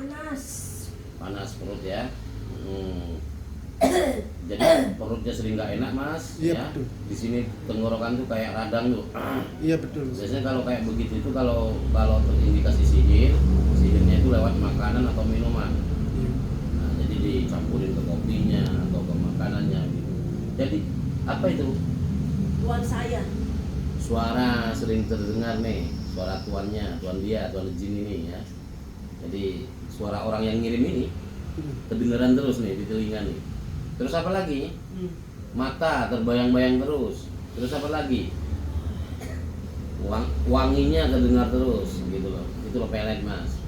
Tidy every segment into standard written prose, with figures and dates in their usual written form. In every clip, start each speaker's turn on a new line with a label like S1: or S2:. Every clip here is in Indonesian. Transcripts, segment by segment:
S1: Panas.
S2: Panas perut ya. Jadi perutnya sering nggak enak mas.
S3: Iya,
S2: ya.
S3: betul.
S2: Di sini tenggorokan tuh kayak radang tuh.
S3: Iya betul.
S2: Biasanya kalau kayak begitu itu kalau terindikasi sihirnya itu lewat makanan atau minuman.
S3: Iya.
S2: Nah, jadi dicampurin ke kopinya atau ke makanannya gitu. Jadi apa itu?
S1: Tuan saya.
S2: Suara sering terdengar nih, suara tuan jin ini ya. Jadi suara orang yang ngirim ini kedengaran terus nih di telinga nih. Terus apa lagi? Mata terbayang-bayang terus. Terus apa lagi? Wanginya terdengar terus gitu loh. Itu loh pelet mas.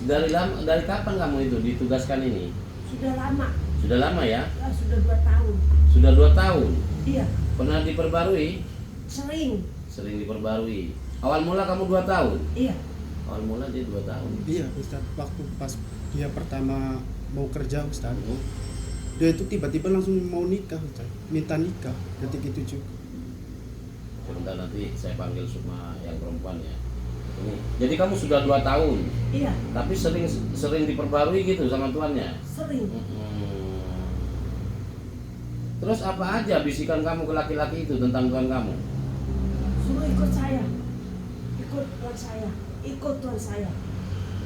S2: Dari kapan kamu itu ditugaskan ini?
S1: Sudah lama.
S2: Sudah lama ya?
S1: Ya, sudah 2 tahun.
S2: Sudah 2 tahun.
S1: Iya.
S2: Pernah diperbarui?
S1: Sering
S2: Diperbarui. Awal mula kamu 2 tahun?
S1: Iya.
S2: Awal mula dia 2 tahun.
S3: Iya Ustaz, waktu pas dia pertama mau kerja Ustaz, dia itu tiba-tiba langsung mau nikah Ustaz, minta nikah detik itu juga.
S2: Sebentar nanti saya panggil Sukma yang perempuan ya. Ini. Jadi kamu sudah 2 tahun.
S1: Iya.
S2: Tapi sering diperbarui gitu sama tuannya.
S1: Sering.
S2: Terus apa aja bisikan kamu ke laki-laki itu tentang tuan kamu?
S1: Suruh ikut saya. Ikut tuan saya. Ikut tuan saya.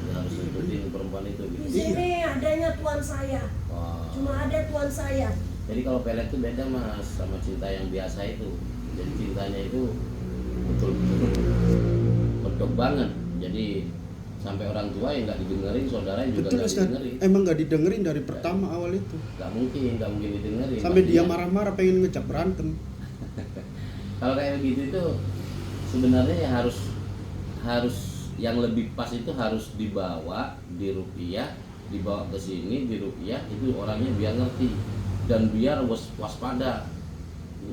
S2: Ya, harus ikutin perempuan itu gitu.
S1: Di sini adanya tuan saya.
S2: Wah.
S1: Cuma ada tuan saya.
S2: Jadi kalau pelet itu beda mas sama cinta yang biasa itu. Jadi cintanya itu betul-betul medok banget. Jadi sampai orang tua yang nggak didengerin, saudara yang juga
S3: Betul
S2: nggak
S3: Ustaz,
S2: didengerin.
S3: emang nggak didengerin dari pertama awal itu.
S2: Nggak mungkin didengerin.
S3: Sampai dia
S2: Maksudnya,
S3: marah-marah pengen ngejak berantem.
S2: kalau kayak begitu itu sebenarnya ya harus yang lebih pas itu harus dibawa ke sini di rupiah itu orangnya biar ngerti dan biar waspada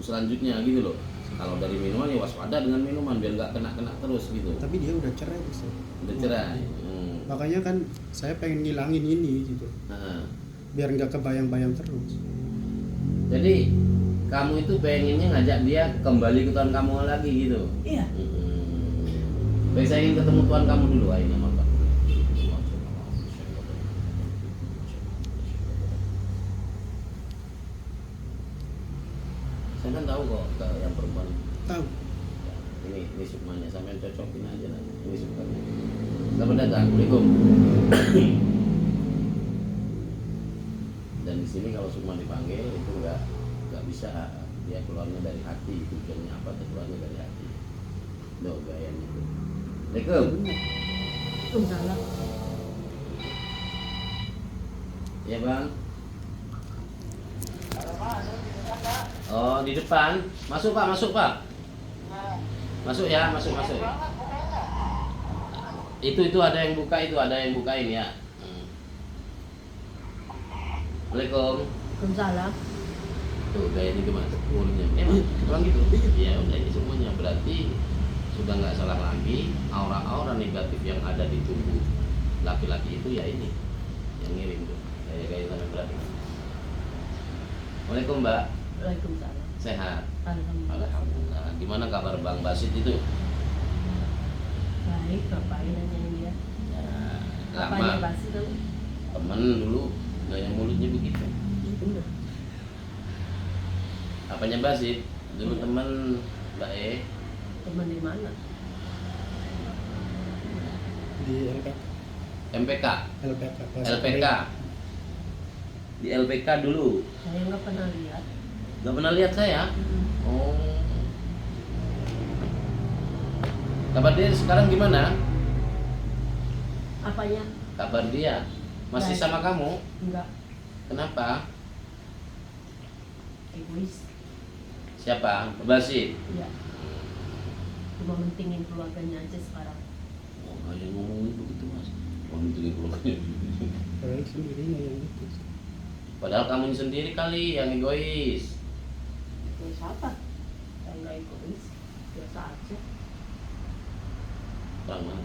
S2: selanjutnya gitu loh. Kalau dari minuman ya waspada dengan minuman biar nggak kena terus gitu.
S3: Tapi dia udah cerai Ustaz.
S2: Udah cerai.
S3: Makanya kan saya pengen ngilangin ini gitu.
S2: Nah,
S3: Biar nggak kebayang-bayang terus.
S2: jadi kamu itu pengennya ngajak dia kembali ke tuan kamu lagi gitu.
S1: Iya.
S2: Baik, saya ingin ketemu tuan kamu dulu ayo nama Pak. Saya kan tahu kok ke yang perempuan.
S3: Tahu.
S2: Ya, ini Sukmanya, sampai cocokin aja nanti. Ini Sukmanya. Selamat datang. Assalamualaikum. Dan di sini kalau Sukma dipanggil itu nggak bisa, dia keluarnya dari hati. Tujuannya apa? Keluarnya dari hati. Doh gayanya itu. Assalamualaikum.
S1: Salah.
S2: Ya bang. Oh di depan. Masuk pak. Masuk ya, masuk. Itu ada yang bukain ya. Assalamualaikum.
S1: Salah.
S2: Tuh gayanya gimana? Mulutnya. Emang orang gitu. Ya udah ini semuanya berarti sudah nggak salah lagi aura-aura negatif yang ada di tubuh laki-laki itu ya ini yang ngirim tuh kayak sampai berarti. Waalaikumsalam mbak.
S1: Waalaikumsalam.
S2: Sehat.
S1: Alhamdulillah.
S2: Gimana kabar Bang Basit itu?
S1: Baik, ngapain nanyain dia?
S2: Ya,
S1: Apanya
S2: lama
S1: basi tuh?
S2: temen dulu gaya mulutnya begitu.
S1: Bener.
S2: Apanya Basit? Dulu temen Mbak
S1: Teman di mana?
S3: Di LPK.
S2: MPK,
S3: LPK.
S2: LPK. Di LPK dulu.
S1: Saya nggak pernah lihat.
S2: Nggak pernah lihat saya. Oh. Kabar dia sekarang gimana?
S1: Apanya?
S2: Kabar dia masih
S1: Baik.
S2: sama kamu?
S1: Enggak.
S2: Kenapa?
S1: Egois.
S2: Siapa? Basit.
S1: Iya. Cuma mentingin keluarganya aja sekarang.
S2: Oh, yang ngomongin begitu mas. Oh, itu keluarganya.
S3: Padahal sendirinya yang gitu.
S2: Padahal kamu sendiri kali yang egois.
S1: Egois apa? Saya nggak egois. Biasa aja.
S2: Orang mana?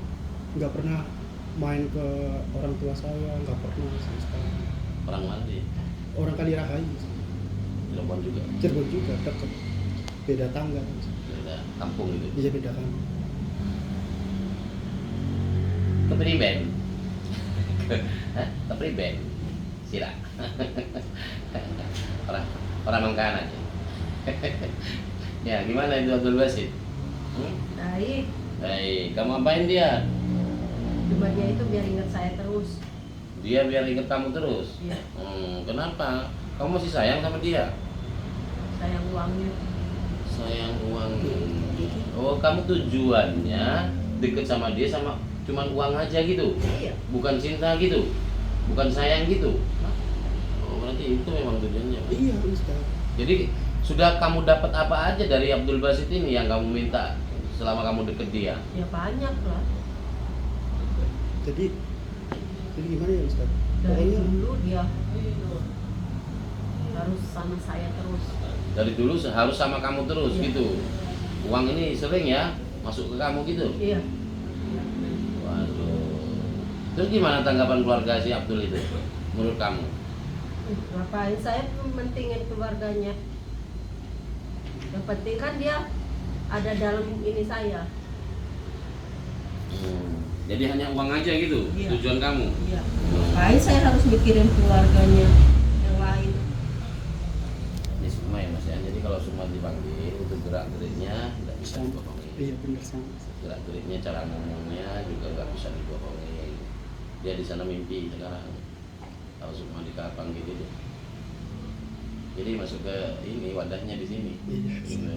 S3: Nggak pernah main ke orang tua saya, nggak pernah sama sekali.
S2: Orang mana dia?
S3: Orang Kalirahayu,
S2: Cirebon juga.
S3: Cirebon juga dekat, beda tangga.
S2: Beda kampung gitu.
S3: Iya beda kan.
S2: Keperiben. Tapi ben, sila. Orang mangkana aja. Ya, gimana itu Abdul Basit?
S1: Baik.
S2: Baik, kamu apain dia?
S1: Cuma dia itu biar ingat saya terus.
S2: Dia biar ingat kamu terus?
S1: Iya.
S2: Kenapa? Kamu masih sayang sama dia?
S1: Sayang uangnya.
S2: Sayang uang. Oh, kamu tujuannya deket sama dia sama cuman uang aja gitu?
S1: Iya.
S2: Bukan cinta gitu? Bukan sayang gitu? Oh, berarti itu memang tujuannya. Pak.
S3: Iya Ustaz.
S2: Jadi sudah kamu dapat apa aja dari Abdul Basit ini yang kamu minta selama kamu deket dia?
S1: Ya banyak lah.
S3: Jadi gimana ya Ustaz?
S1: Dari
S3: Pokoknya
S1: dulu dia harus sama saya terus.
S2: Dari dulu harus sama kamu terus
S1: Iya.
S2: gitu. Uang ini sering ya masuk ke kamu gitu.
S1: Iya.
S2: Waduh. Terus gimana tanggapan keluarga si Abdul itu menurut kamu?
S1: Ngapain saya mentingin keluarganya? Yang penting kan dia ada dalam ini saya.
S2: Jadi hanya uang aja gitu
S1: Iya.
S2: tujuan kamu?
S1: Iya. Ngapain saya harus mikirin keluarganya yang lain?
S2: Ini semua ya Mas ya. Jadi kalau semua dipanggil untuk gerak-geriknya nggak bisa dibohongin.
S3: iya benar sama.
S2: Gerak-geriknya, cara ngomongnya juga nggak bisa dibohongin. Dia di sana mimpi sekarang. Kalau semua dipanggil gitu. Jadi masuk ke ini wadahnya di sini.
S3: Iya.
S2: Gitu.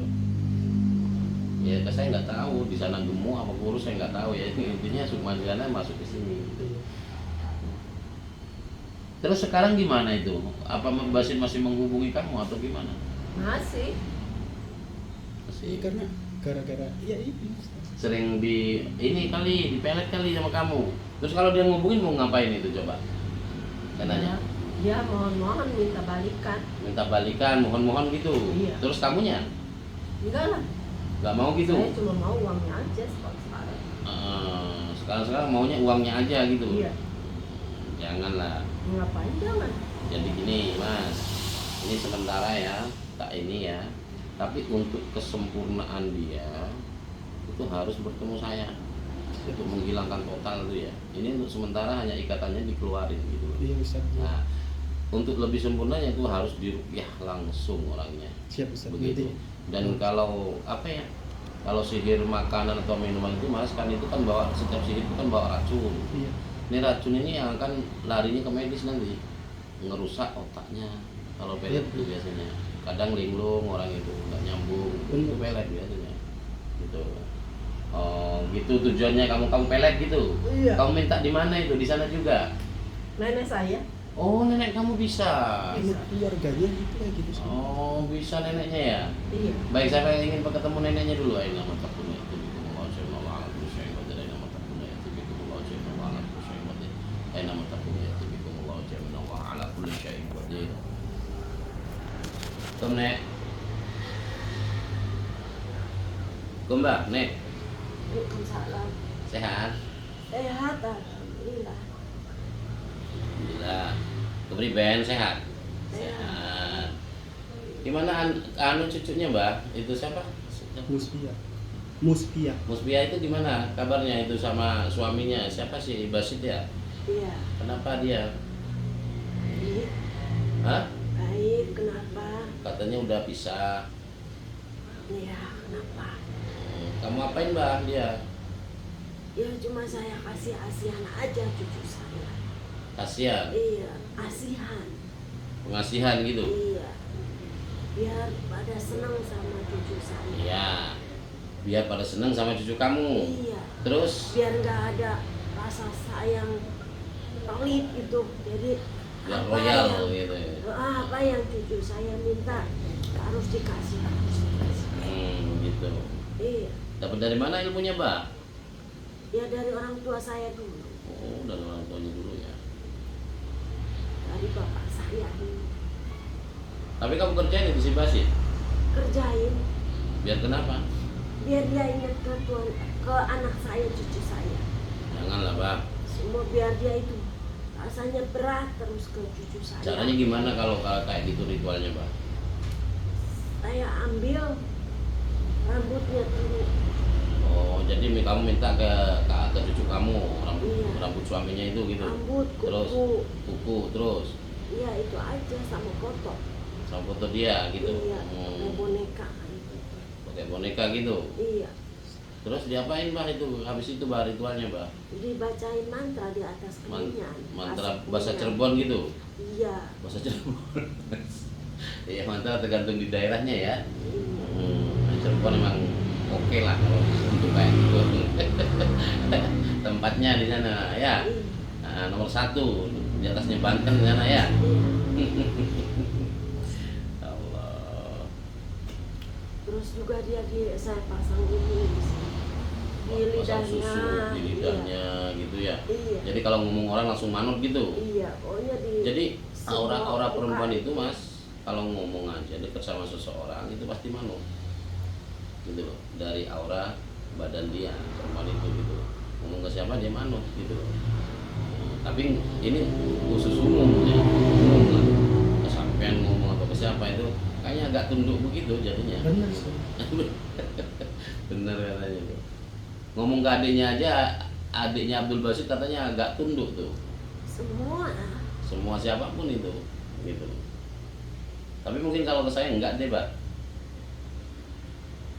S2: Ya saya nggak tahu di sana gemuk apa kurus saya nggak tahu ya. Intinya semua di sana masuk ke sini. Gitu. Terus sekarang gimana itu? Apa Basit masih menghubungi kamu atau gimana?
S1: Masih.
S3: Iya karena gara-gara ya itu Ustaz.
S2: Sering di ini kali, dipelet kali sama kamu. Terus kalau dia ngubungin mau ngapain itu coba? Saya nanya.
S1: Dia mohon-mohon minta balikan.
S2: Minta balikan, mohon-mohon gitu.
S1: Iya.
S2: Terus kamunya
S1: Enggak lah.
S2: nggak mau gitu?
S1: Saya cuma mau uangnya aja sekarang.
S2: Sekarang maunya uangnya aja gitu.
S1: Iya.
S2: Janganlah.
S1: Ngapain jangan?
S2: Jadi gini Mas, ini sementara ya, tak ini ya. Tapi untuk kesempurnaan dia itu harus bertemu saya untuk menghilangkan total itu ya. Ini untuk sementara hanya ikatannya dikeluarin gitu.
S3: Iya Ustaz.
S2: Nah, untuk lebih sempurnanya itu harus diruqyah langsung orangnya.
S3: Siap Ustaz.
S2: Begitu.
S3: Nanti
S2: Dan kalau apa ya? Kalau sihir makanan atau minuman itu Mas kan itu kan bawa setiap sihir itu kan bawa racun.
S3: iya.
S2: Ini racun ini yang akan larinya ke medis nanti, ngerusak otaknya. Kalau pelet itu biasanya, kadang linglung orang itu nggak nyambung, itu pelet biasanya. Gitu. Oh, gitu tujuannya kamu pelet gitu.
S1: Iya.
S2: Kamu minta di mana itu? Di sana juga.
S1: Nenek saya.
S2: Oh, nenek kamu bisa.
S3: Ini keluarganya itu kayak gitu Ustaz.
S2: Oh, bisa neneknya ya.
S1: Iya.
S2: Baik, saya ingin ketemu neneknya dulu. Ayo nama takuna itu bikumullah jalla wa ala kulli syai'in qadir. Ayo nama takuna itu bikumullah jalla wa ala kulli syai'in qadir. Ayo nama takuna itu bikumullah jalla wa ala kulli syai'in qadir. Tum nek. Mbak, nek.
S1: Waalaikumsalam.
S2: Sehat?
S1: Sehat, alhamdulillah.
S2: Alhamdulillah. Kepriben sehat? Sehat. Gimana anu cucunya Mbak? Itu siapa?
S3: Musbia. Musbia.
S2: Musbia itu gimana kabarnya itu sama suaminya? Siapa sih Basit ya?
S1: Iya.
S2: Kenapa dia?
S1: Baik.
S2: Hah?
S1: Baik, kenapa?
S2: Katanya udah pisah.
S1: Iya, kenapa?
S2: Kamu apain Mbak dia?
S1: Ya cuma saya kasih asihan aja cucu saya.
S2: Kasihan,
S1: Iya, asihan.
S2: pengasihan gitu.
S1: Iya. Biar pada senang sama cucu saya.
S2: Iya. Biar pada seneng sama cucu kamu.
S1: Iya.
S2: Terus
S1: Biar nggak ada rasa sayang pelit gitu. Jadi
S2: biar
S1: apa
S2: royal
S1: yang,
S2: gitu ya.
S1: apa yang cucu saya minta harus dikasih, harus dikasih.
S2: Gitu.
S1: Iya.
S2: Dapat dari mana ilmunya Mbak?
S1: Ya dari orang tua saya dulu,
S2: Oh, dari orang tuanya dulu ya.
S1: dari bapak saya dulu.
S2: Tapi kamu kerjain itu si Basit?
S1: Kerjain,
S2: Biar kenapa?
S1: biar dia ingat ke anak saya, cucu saya.
S2: Janganlah Mbak.
S1: Semua biar dia itu rasanya berat terus ke cucu saya.
S2: Caranya gimana kalau kayak gitu ritualnya Mbak?
S1: Saya ambil rambutnya dulu,
S2: Oh, jadi kamu minta ke cucu kamu rambut
S1: Iya.
S2: rambut suaminya itu gitu.
S1: Rambut,
S2: Terus
S1: kuku.
S2: kuku terus
S1: Iya itu aja sama foto.
S2: sama foto dia gitu.
S1: Iya, pakai boneka gitu.
S2: Pakai boneka gitu.
S1: Iya,
S2: Terus diapain Mbah itu? Habis itu Mbah ritualnya Mbah?
S1: dibacain mantra di atas kemenyan.
S2: Mantra
S1: Asap
S2: bahasa
S1: kemenyan.
S2: Cirebon gitu.
S1: Iya.
S2: Bahasa Cirebon. Iya, mantra tergantung di daerahnya ya.
S1: Iya.
S2: Cirebon emang oke lah kalau untuk kayak gitu. Tempatnya di sana ya.
S1: Iya.
S2: Nah, nomor 1 di atasnya Banten di sana ya.
S1: Iya.
S2: Allah.
S1: Terus juga saya pasang ini di sini. Di
S2: Pasang
S1: lidahnya.
S2: susu di lidahnya gitu ya.
S1: Iya.
S2: Jadi kalau ngomong orang langsung manut gitu.
S1: Iya, pokoknya di.
S2: Jadi
S1: semua
S2: aura-aura
S1: muka
S2: perempuan itu Mas, kalau ngomong aja dekat sama seseorang itu pasti manut. Gitu loh. Dari aura badan dia perempuan itu gitu. Ngomong ke siapa dia manut gitu loh. Tapi ini khusus umum ya. Umum lah. Kesampean ngomong atau ke siapa itu kayaknya agak tunduk begitu jadinya.
S3: Benar sih.
S2: Bener katanya tuh. Ngomong ke adiknya aja, adiknya Abdul Basit katanya agak tunduk tuh.
S1: Semua.
S2: Semua siapapun itu, gitu. Tapi mungkin kalau ke saya enggak deh, Pak.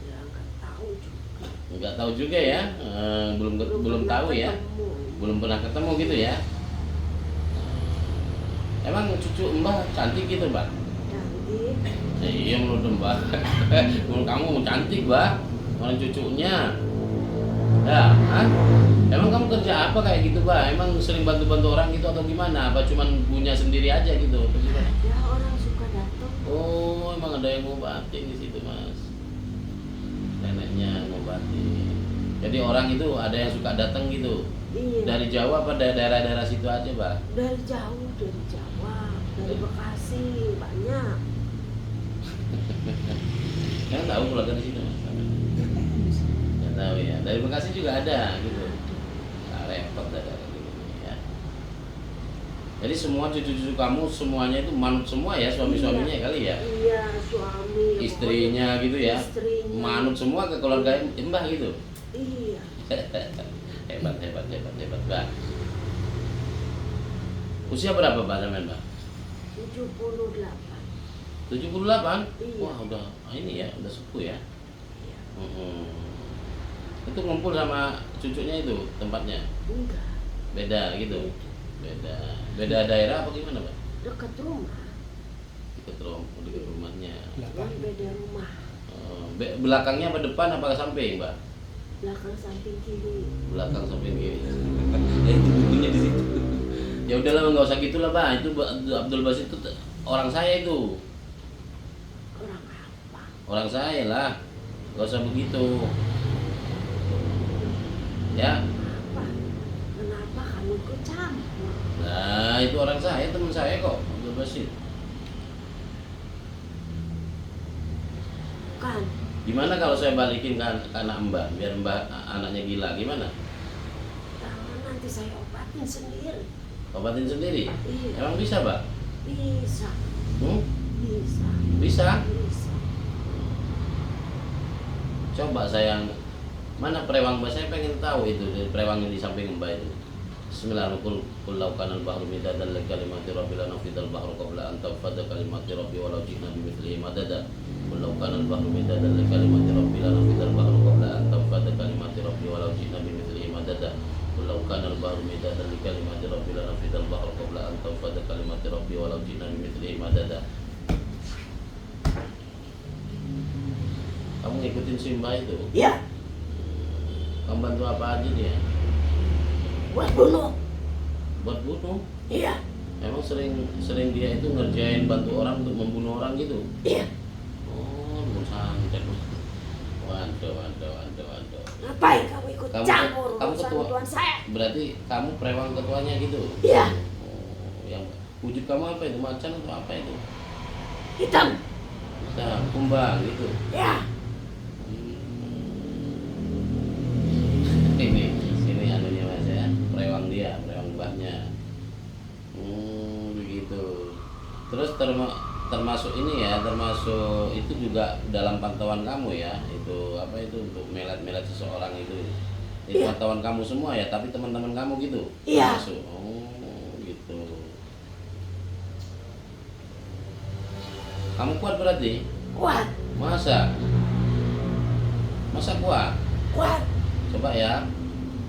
S1: Ya nggak tahu juga.
S2: Enggak tahu juga ya, belum
S1: pernah
S2: tahu ya,
S1: ketemu.
S2: belum pernah ketemu gitu ya. Emang cucu Mbah cantik gitu, Mbak?
S1: Cantik.
S2: Iya menurut Mbak. Menurut kamu cantik, Mbak. Orang cucunya. Ya, hah? Emang kamu kerja apa kayak gitu, Mbak? Emang sering bantu-bantu orang gitu atau gimana? Apa cuman punya sendiri aja gitu? Apa gimana?
S1: Ya orang suka datang.
S2: Oh, emang ada yang ngobatin di situ, Mas. Neneknya ngobatin. Jadi orang itu ada yang suka datang gitu.
S1: Iya.
S2: Dari Jawa apa daerah-daerah situ aja, Mbak?
S1: Dari jauh, dari Jawa, dari Bekasi banyak.
S2: Kan tahu keluarga di situ, Mas. Nggak tahu ya. Dari Bekasi juga ada gitu. Nah, repot dah kayak gini ya. Jadi semua cucu-cucu kamu semuanya itu manut semua ya suami-suaminya kali ya.
S1: Iya, suami.
S2: Istrinya gitu ya.
S1: Istrinya.
S2: Manut semua ke keluarga Mbah gitu.
S1: Iya.
S2: Hebat, Mbak. Usia berapa Mbak sampean, Mbak?
S1: 78.
S2: 78?
S1: Iya.
S2: Wah, udah ini ya, udah sepuh ya.
S1: Iya.
S2: Itu ngumpul sama cucunya itu tempatnya.
S1: Enggak.
S2: Beda gitu. Beda daerah apa gimana, Mbak?
S1: Dekat rumah.
S2: Dekat rumahnya.
S1: Cuman beda rumah.
S2: Belakangnya apa depan apa ke samping, Mbak?
S1: Belakang samping kiri.
S2: Belakang samping kiri. Itu bukunya di situ. Ya udahlah nggak usah gitulah, Pak. Itu Abdul Basit itu orang saya itu.
S1: Orang apa?
S2: Orang saya lah. Nggak usah begitu. Ya.
S1: Apa? Kenapa kamu ikut campur?
S2: Nah, itu orang saya, teman saya kok, Abdul Basit.
S1: Kan?
S2: Gimana kalau saya balikin ke anak Mbak, biar Mbak anaknya gila, gimana?
S1: Jangan nanti saya obatin sendiri.
S2: Obatin sendiri?
S1: Iya.
S2: Emang bisa, Mbak?
S1: Bisa.
S2: Hmm?
S1: Bisa.
S2: Bisa?
S1: Bisa.
S2: Coba sayang, mana prewang Mbak? Saya pengen tahu itu dari prewang yang di samping Mbak itu. Bismillahirrahmanirrahim. Qul law kana al-bahru midadan li kalimati rabbi lanafidal bahru qabla an tanfada kalimati rabbi walau ji'na bimithlihi madada. Qul law kana al-bahru midadan li kalimati rabbi lanafidal bahru qabla an tanfada kalimati rabbi walau ji'na bimithlihi madada. Qul law kana al-bahru midadan li kalimati rabbi lanafidal bahru qabla an tanfada kalimati rabbi walau ji'na bimithlihi madada. Kamu ngikutin si Mbak itu?
S1: Ya.
S2: Kamu bantu apa aja dia?
S1: Buat bunuh.
S2: Buat bunuh?
S1: Iya.
S2: Emang sering dia itu ngerjain bantu orang untuk membunuh orang gitu?
S1: Iya.
S2: Oh, bukan santet. Waduh.
S1: Ngapain kamu ikut
S2: Kamu-
S1: campur
S2: kamu
S1: urusan
S2: ketua.
S1: tuan saya?
S2: Berarti kamu prewang ketuanya gitu?
S1: Iya.
S2: Oh, yang wujud kamu apa itu? Macan atau apa itu?
S1: Hitam.
S2: Nah, kumbang gitu.
S1: Ya.
S2: Ini anunya Mas ya, prewang mbahnya. Begitu. Terus termasuk ini ya, termasuk itu juga dalam pantauan kamu ya, itu apa itu untuk melet-melet seseorang itu
S1: Iya.
S2: pantauan kamu semua ya, tapi teman-teman kamu gitu
S1: Iya.
S2: termasuk. Oh gitu. Kamu kuat berarti?
S1: Kuat.
S2: Masa kuat?
S1: Kuat.
S2: Coba ya.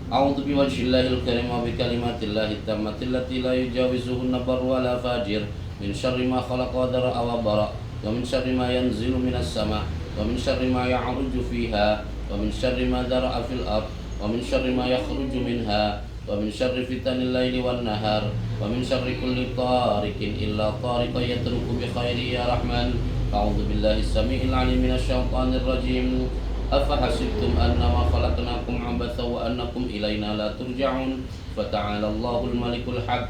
S2: A'udzu biwajhillahil karim wa bi kalimatillahi tammati allati la yujawizuhunna barru wa la fajir min syarri ma khalaqa wa dara'a wa bara wa min syarri ma yanzilu minas sama wa min syarri ma ya'ruju fiha wa min syarri ma dara'a fil ard wa min syarri ma yakhruju minha wa min syarri fitanil laili wan nahar wa min syarri kulli tariqin illa tariqan yatruku bi khairi ya rahman. A'udzu billahi samii'il 'aliim minasy syaithaanir rajiim. أفحسبتم أنما خلقناكم عبثا وأنكم إلينا لا ترجعون فتعالى الله الملك الحق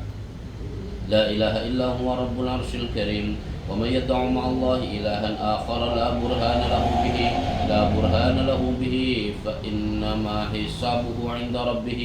S2: لا إله إلا هو رب العرش الكريم ومن يدع مع الله إلها آخر لا برهان له به فإنما حسابه عند ربه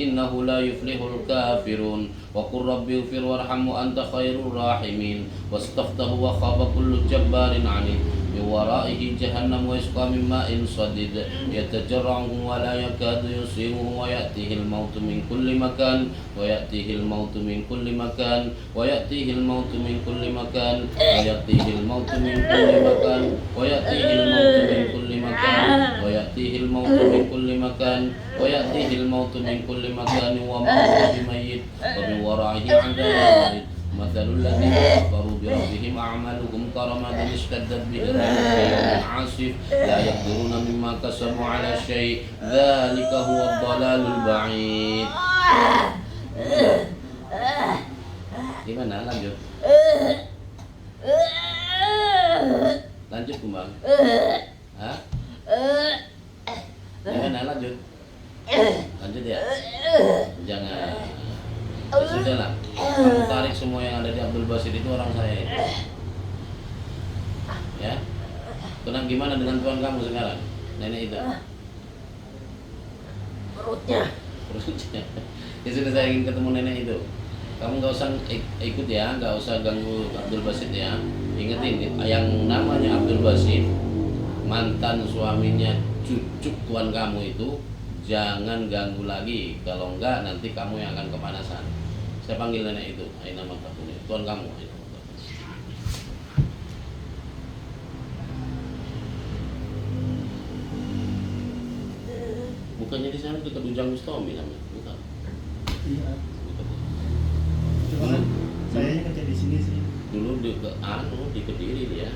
S2: إنه لا يفلح الكافرون وقل رب اغفر وارحم وأنت خير الراحمين واستفتح وخاب كل جبار عنيد من ورائه جهنم ويسقى من ماء صديد يتجرعه ولا يكاد يصيبه ويأتيه الموت من كل مكان ويأتيه الموت من كل مكان ويأتيه الموت من كل مكان ويأتيه الموت من كل مكان ويأتيه الموت من كل مكان ويأتيه الموت من كل مكان ويأتيه الموت من كل مكان وما هو بميت ومن ورائه عذاب مثل الذين كفروا بربهم أعمالهم كرماد اشتدت به الريح في يوم عاصف لا يقدرون مما كسبوا على شيء ذلك هو الضلال البعيد. Gimana lanjut? Lanjut Kumbang. Hah? Gimana lanjut? Lanjut ya? Jangan. Ya sudah lah, kamu tarik semua yang ada di Abdul Basit itu orang saya. Ya, tenang. Gimana dengan tuan kamu sekarang, nenek itu?
S1: Perutnya.
S2: Ya sudah, saya ingin ketemu nenek itu. Kamu nggak usah ikut ya, nggak usah ganggu Abdul Basit ya. Ingetin, yang namanya Abdul Basit, mantan suaminya cucu tuan kamu itu, jangan ganggu lagi. Kalau enggak nanti kamu yang akan kepanasan. Saya panggil nenek itu, Aina Matakuni, tuan kamu. Aina Matakuni. Bukannya di sana dekat Ujang Mustomi namanya, bukan?
S3: Iya.
S2: Bukan.
S3: Cuma kan sayanya kerja di sini sih.
S2: Dulu di Kediri dia,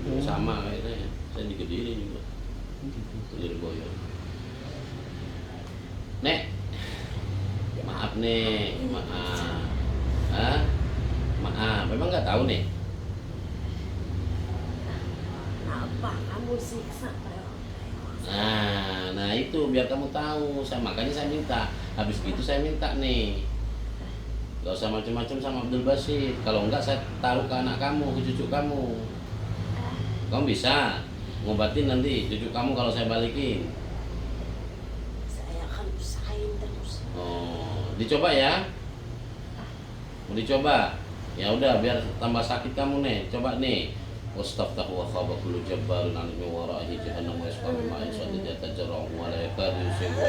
S3: Oh.
S2: sama kayak saya di Kediri juga,
S3: Gitu.
S2: Kediri Boyo. Nek, maaf nih, maaf. Hah? Maaf, memang nggak tahu nih.
S1: Apa kamu siksa?
S2: Nah itu biar kamu tahu. Makanya saya minta. Habis itu saya minta nih, gak usah macam-macam sama Abdul Basit. Kalau enggak saya taruh ke anak kamu, ke cucu kamu. Kamu bisa ngobatin nanti cucu kamu kalau saya balikin.
S1: Saya akan usahain terus.
S2: Oh, dicoba ya. Mau dicoba? Ya udah, biar tambah sakit kamu nih. Coba nih. Wastaftahu wa khaba kullu jabbarin 'anil min wara'ihi jahannam wa yasqa min ma'in sadid yatajarra'uhu wa la yakadu yusibu wa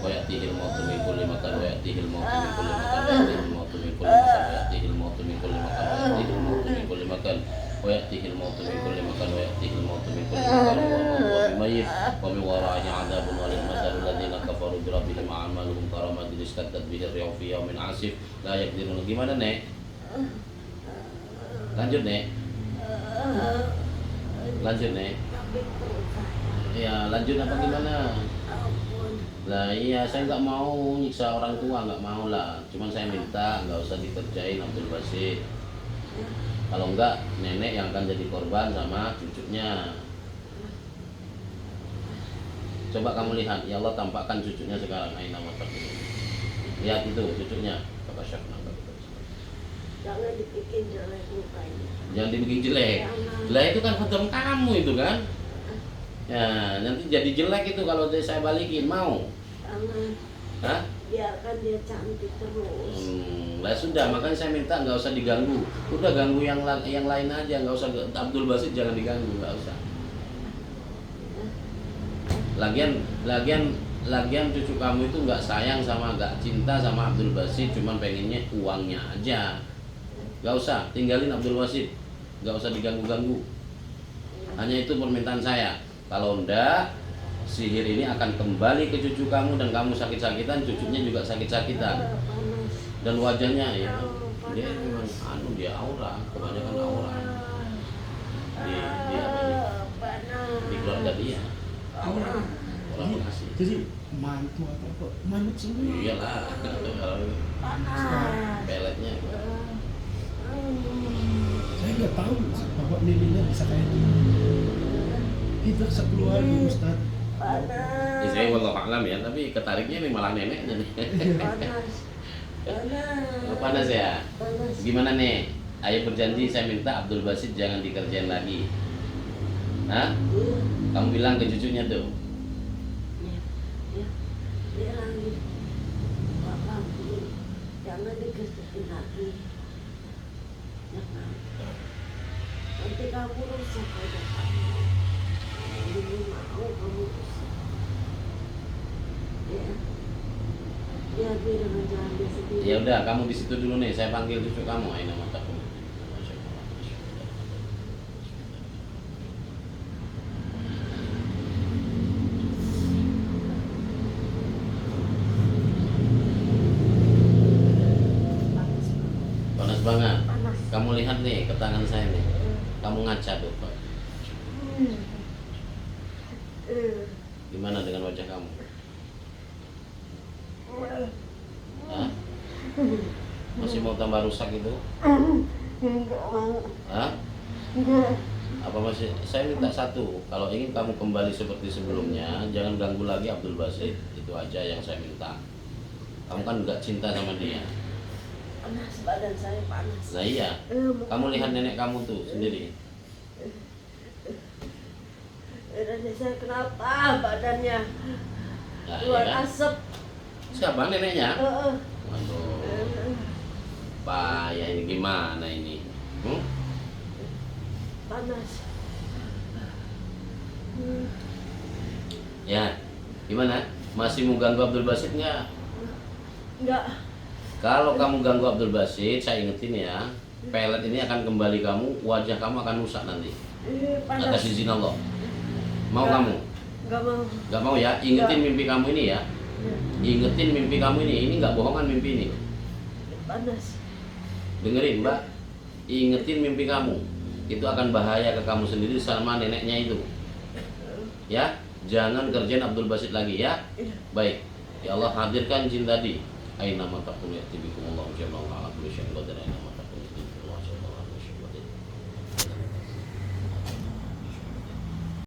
S2: ya'tihi al-mautu min kulli makan wa ya'tihi al-mautu min kulli makan wa ya'tihi al-mautu min kulli makan wa ya'tihi al-mautu min kulli makan wa ya'tihi al-mautu min kulli makan wa ya'tihi al-mautu min kulli makan wa ya'tihi al-mautu min kulli makan wa huwa bimayyit wa min wara'ihi 'adzabun alim mathalul ladzina kafaru bi rabbihim a'maluhum karamadin istaddat bihi ar-riyah fi yawmin 'asif la yaqdiruna. Gimana nek? Lanjut nek. Lanjut nek. Ya lanjut apa gimana? Lah iya, saya nggak mau nyiksa orang tua, nggak mau lah. Cuman saya minta nggak usah dikerjain Abdul Basit. Kalau enggak nenek yang akan jadi korban sama cucunya. Coba kamu lihat, ya Allah tampakkan cucunya sekarang. Aina Matakuni. Lihat itu cucunya. Bapak Syekh nangkap.
S1: Jangan dibikin jelek mukanya.
S2: Jangan dibikin jelek. Lah itu kan foto kamu itu kan. Ya nanti jadi jelek itu kalau saya balikin, mau?
S1: Jangan.
S2: Hah?
S1: biarkan dia cantik terus.
S2: Lah sudah, makanya saya minta nggak usah diganggu. Udah ganggu yang lain aja, nggak usah. Abdul Basit jangan diganggu, nggak usah. Lagian cucu kamu itu nggak sayang sama, nggak cinta sama Abdul Basit, cuman pengennya uangnya aja. Nggak usah, tinggalin Abdul Basit, nggak usah diganggu-ganggu. Hanya itu permintaan saya. Kalau enggak, sihir ini akan kembali ke cucu kamu dan kamu sakit-sakitan, cucunya juga sakit-sakitan. Dan wajahnya ya, dia memang dia aura, kebanyakan aura. Di keluarga dia. Orang Bekasi.
S3: Jadi mantu atau apa? Manut semua.
S2: Iyalah, kalau peletnya.
S3: Saya nggak tahu bahwa neneknya bisa kayak gitu. Kita sekeluarga Ustaz.
S2: Ya, saya wallahu a'lam ya, tapi ketariknya ini malah neneknya nih. Oh, panas ya. Gimana nih? Ayo berjanji, saya minta Abdul Basit jangan dikerjain lagi. Hah? Kamu bilang ke cucunya tuh.
S1: Dia lagi, Bapak, jangan dikerjain lagi. Jangan. Nanti kamu rusak aja kamu. Ini mau kamu rusak. Ya. Ya, dia dengan jalan dia sendiri.
S2: Ya udah, kamu di situ dulu nih. Saya panggil cucu kamu. Aina mataku. Panas banget.
S1: Panas.
S2: Kamu lihat nih ke tangan saya nih. Kamu ngaca tuh. Gimana dengan wajah kamu? Hah? Masih mau tambah rusak itu?
S1: Enggak mau.
S2: Hah?
S1: Enggak.
S2: Apa masih? Saya minta satu, kalau ingin kamu kembali seperti sebelumnya, jangan ganggu lagi Abdul Basit. Itu aja yang saya minta. Kamu kan nggak cinta sama dia.
S1: Panas, badan saya panas.
S2: Nah iya, kamu lihat nenek kamu tuh sendiri.
S1: Nenek saya kenapa badannya
S2: Nah,
S1: keluar
S2: iya kan?
S1: asap?
S2: Siapa neneknya?
S1: Heeh.
S2: Waduh, payah ini, gimana ini?
S1: Panas.
S2: Ya, gimana? Masih mau ganggu Abdul Basit nggak?
S1: Enggak.
S2: Kalau kamu ganggu Abdul Basit, saya ingetin ya, pelet ini akan kembali kamu, wajah kamu akan rusak nanti.
S1: Panas.
S2: Atas izin Allah. Mau
S1: Nggak.
S2: kamu?
S1: Enggak mau.
S2: Nggak mau ya? Ingetin mimpi kamu ini ya. Ingetin mimpi kamu ini nggak bohongan mimpi ini.
S1: Panas.
S2: Dengerin Mbak, ingetin mimpi kamu. Itu akan bahaya ke kamu sendiri sama neneknya itu. Ya, jangan kerjain Abdul Basit lagi ya.
S1: Iya.
S2: Baik, ya Allah hadirkan jin tadi. Aina matakum ya'tibikum Allahu